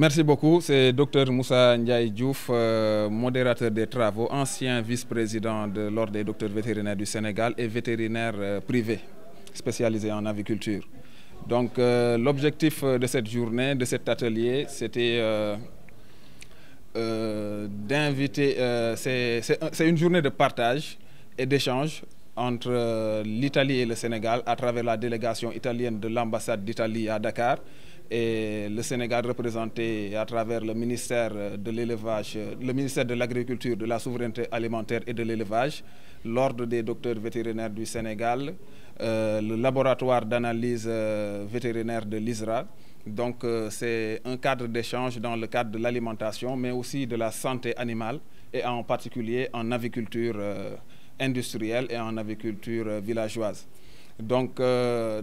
Merci beaucoup. C'est Dr Moussa Ndiaye Diouf, modérateur des travaux, ancien vice-président de l'Ordre des docteurs vétérinaires du Sénégal et vétérinaire privé spécialisé en aviculture. Donc l'objectif de cette journée, de cet atelier, c'était d'inviter, c'est une journée de partage et d'échange entre l'Italie et le Sénégal à travers la délégation italienne de l'ambassade d'Italie à Dakar et le Sénégal représenté à travers le ministère de l'élevage, le ministère de l'Agriculture, de la souveraineté alimentaire et de l'élevage, l'Ordre des docteurs vétérinaires du Sénégal, le laboratoire d'analyse vétérinaire de l'ISRA. Donc c'est un cadre d'échange dans le cadre de l'alimentation, mais aussi de la santé animale et en particulier en aviculture industrielle et en aviculture villageoise. Donc,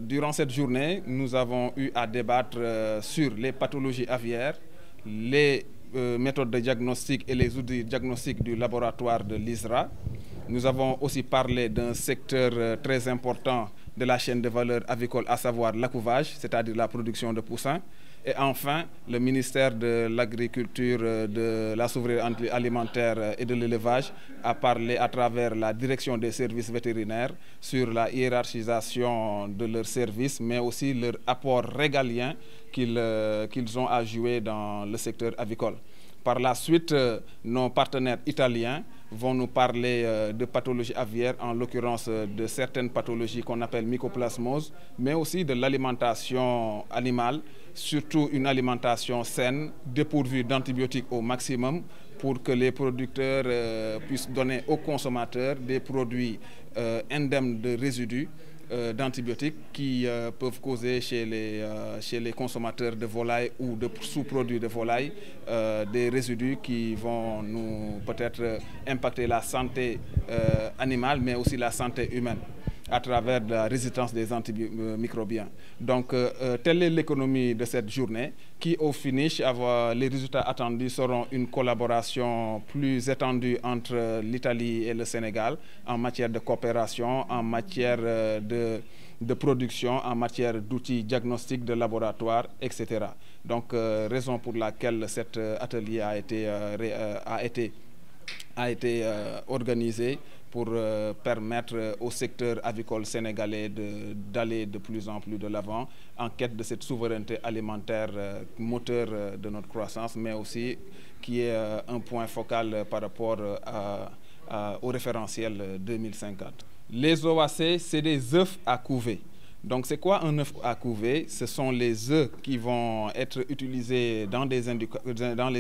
durant cette journée, nous avons eu à débattre sur les pathologies aviaires, les méthodes de diagnostic et les outils diagnostiques du laboratoire de l'ISRA. Nous avons aussi parlé d'un secteur très important de la chaîne de valeur avicole, à savoir l'accouvage, c'est-à-dire la production de poussins. Et enfin, le ministère de l'Agriculture, de la souveraineté alimentaire et de l'élevage a parlé à travers la direction des services vétérinaires sur la hiérarchisation de leurs services, mais aussi leur apport régalien qu'ils ont à jouer dans le secteur avicole. Par la suite, nos partenaires italiens vont nous parler de pathologies aviaires, en l'occurrence de certaines pathologies qu'on appelle mycoplasmose, mais aussi de l'alimentation animale, surtout une alimentation saine, dépourvue d'antibiotiques au maximum, pour que les producteurs puissent donner aux consommateurs des produits indemnes de résidus d'antibiotiques qui peuvent causer chez les consommateurs de volailles ou de sous-produits de volailles des résidus qui vont nous peut-être impacter la santé animale, mais aussi la santé humaine à travers la résistance des antimicrobiens. Donc, telle est l'économie de cette journée qui, au finish, les résultats attendus seront une collaboration plus étendue entre l'Italie et le Sénégal en matière de coopération, en matière de production, en matière d'outils diagnostiques, de laboratoire, etc. Donc, raison pour laquelle cet atelier a été organisé pour permettre au secteur avicole sénégalais d'aller de plus en plus de l'avant en quête de cette souveraineté alimentaire, moteur de notre croissance, mais aussi qui est un point focal par rapport au référentiel 2050. Les OAC, c'est des œufs à couver. Donc, c'est quoi un œuf à couver? Ce sont les œufs qui vont être utilisés dans les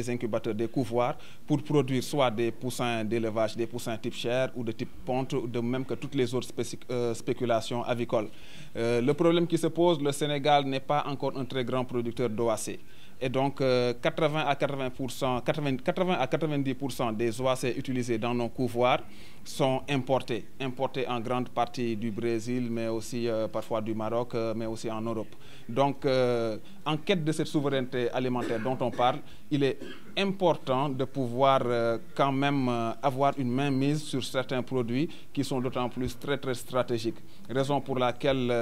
incubateurs des couvoirs pour produire soit des poussins d'élevage, des poussins type chair ou de type ponte, de même que toutes les autres spéculations avicoles. Le problème qui se pose, le Sénégal n'est pas encore un très grand producteur d'OAC. Et donc, 80 à 90% des OAC utilisés dans nos couvoirs sont importés en grande partie du Brésil, mais aussi parfois du Maroc, mais aussi en Europe. Donc, en quête de cette souveraineté alimentaire dont on parle, il est important de pouvoir quand même avoir une mainmise sur certains produits qui sont d'autant plus très stratégiques. Raison pour laquelle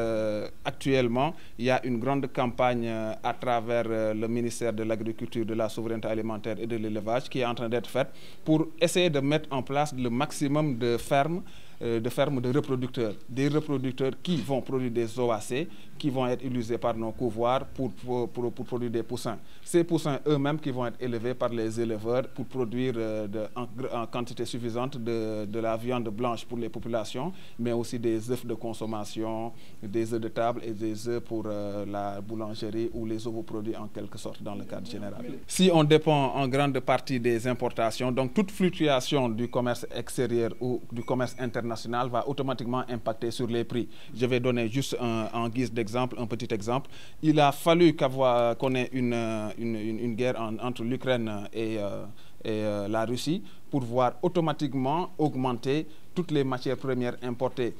actuellement, il y a une grande campagne à travers le ministère de l'Agriculture, de la souveraineté alimentaire et de l'élevage qui est en train d'être faite pour essayer de mettre en place le maximum de fermes de reproducteurs. Des reproducteurs qui vont produire des OAC, qui vont être utilisés par nos couvoirs pour produire des poussins. Ces poussins eux-mêmes qui vont être élevés par les éleveurs pour produire en quantité suffisante de la viande blanche pour les populations, mais aussi des œufs de consommation, des œufs de table et des œufs pour la boulangerie ou les ovoproduits en quelque sorte dans le cadre général. Si on dépend en grande partie des importations, donc toute fluctuation du commerce extérieur ou du commerce international va automatiquement impacter sur les prix. Je vais donner juste en guise d'exemple, un petit exemple. Il a fallu qu'on ait une guerre entre l'Ukraine et la Russie pour voir automatiquement augmenter toutes les matières premières importées.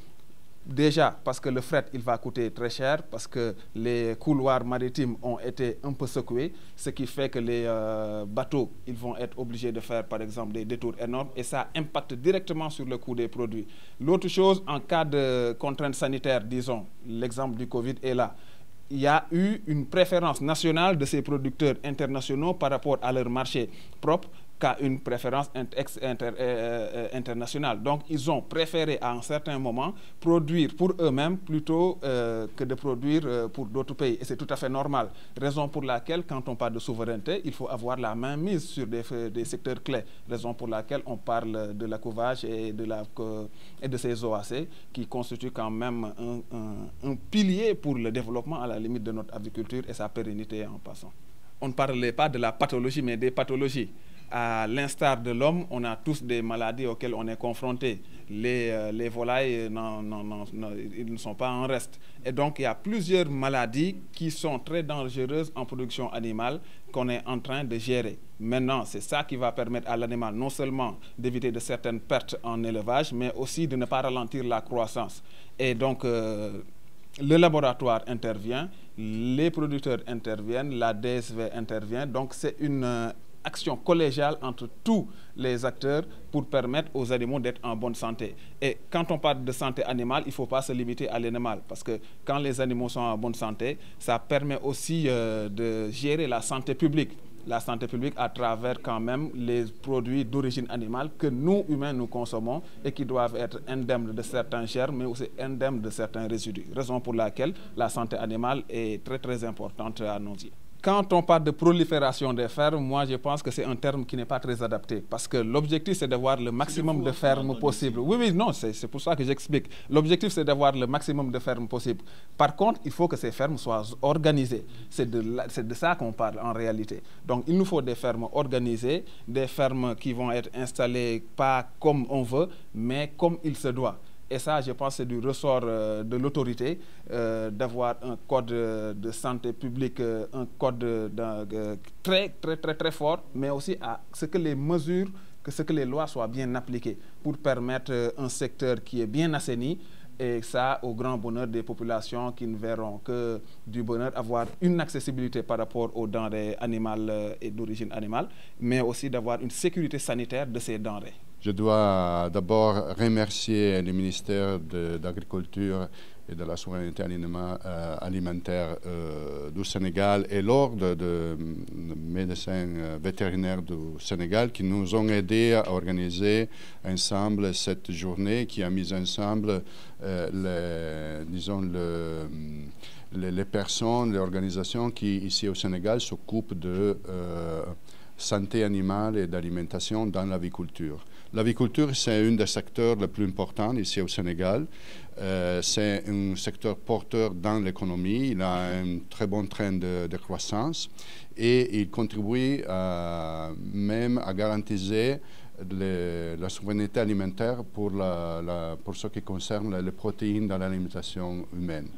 Déjà parce que le fret, il va coûter très cher, parce que les couloirs maritimes ont été un peu secoués, ce qui fait que les bateaux, ils vont être obligés de faire par exemple des détours énormes et ça impacte directement sur le coût des produits. L'autre chose, en cas de contraintes sanitaires, disons, l'exemple du Covid est là. il y a eu une préférence nationale de ces producteurs internationaux par rapport à leur marché propre qu'à une préférence internationale. Donc, ils ont préféré à un certain moment produire pour eux-mêmes plutôt que de produire pour d'autres pays. Et c'est tout à fait normal. Raison pour laquelle, quand on parle de souveraineté, il faut avoir la main mise sur des secteurs clés. Raison pour laquelle on parle de l'accouvage et de ces OAC qui constituent quand même un pilier pour le développement à la limite de notre agriculture et sa pérennité en passant. On ne parlait pas de la pathologie, mais des pathologies. À l'instar de l'homme, on a tous des maladies auxquelles on est confronté. Les volailles, ils ne sont pas en reste. Et donc, il y a plusieurs maladies qui sont très dangereuses en production animale qu'on est en train de gérer. Maintenant, c'est ça qui va permettre à l'animal non seulement d'éviter de certaines pertes en élevage, mais aussi de ne pas ralentir la croissance. Et donc, le laboratoire intervient, les producteurs interviennent, la DSV intervient. Donc, c'est une action collégiale entre tous les acteurs pour permettre aux animaux d'être en bonne santé. Et quand on parle de santé animale, il ne faut pas se limiter à l'animal, parce que quand les animaux sont en bonne santé, ça permet aussi de gérer la santé publique. La santé publique à travers quand même les produits d'origine animale que nous, humains, nous consommons et qui doivent être indemnes de certains germes, mais aussi indemnes de certains résidus. Raison pour laquelle la santé animale est très, très importante à nos yeux. Quand on parle de prolifération des fermes, moi je pense que c'est un terme qui n'est pas très adapté parce que l'objectif c'est d'avoir le maximum de fermes possible. Oui, non, c'est pour ça que j'explique. L'objectif c'est d'avoir le maximum de fermes possible. Par contre, il faut que ces fermes soient organisées. C'est de ça qu'on parle en réalité. Donc il nous faut des fermes organisées, des fermes qui vont être installées pas comme on veut, mais comme il se doit. Et ça, je pense, c'est du ressort de l'autorité d'avoir un code de santé publique, un code très fort, mais aussi à ce que les mesures, ce que les lois soient bien appliquées pour permettre un secteur qui est bien assaini et ça au grand bonheur des populations qui ne verront que du bonheur, avoir une accessibilité par rapport aux denrées animales et d'origine animale, mais aussi d'avoir une sécurité sanitaire de ces denrées. Je dois d'abord remercier le ministère de l'Agriculture et de la souveraineté alimentaire du Sénégal et l'Ordre de médecins vétérinaires du Sénégal qui nous ont aidés à organiser ensemble cette journée qui a mis ensemble les personnes, les organisations qui ici au Sénégal s'occupent de santé animale et d'alimentation dans l'aviculture. L'aviculture, c'est un des secteurs les plus importants ici au Sénégal. C'est un secteur porteur dans l'économie. Il a un très bon train de croissance et il contribue même à garantir la souveraineté alimentaire pour ce qui concerne les protéines dans l'alimentation humaine.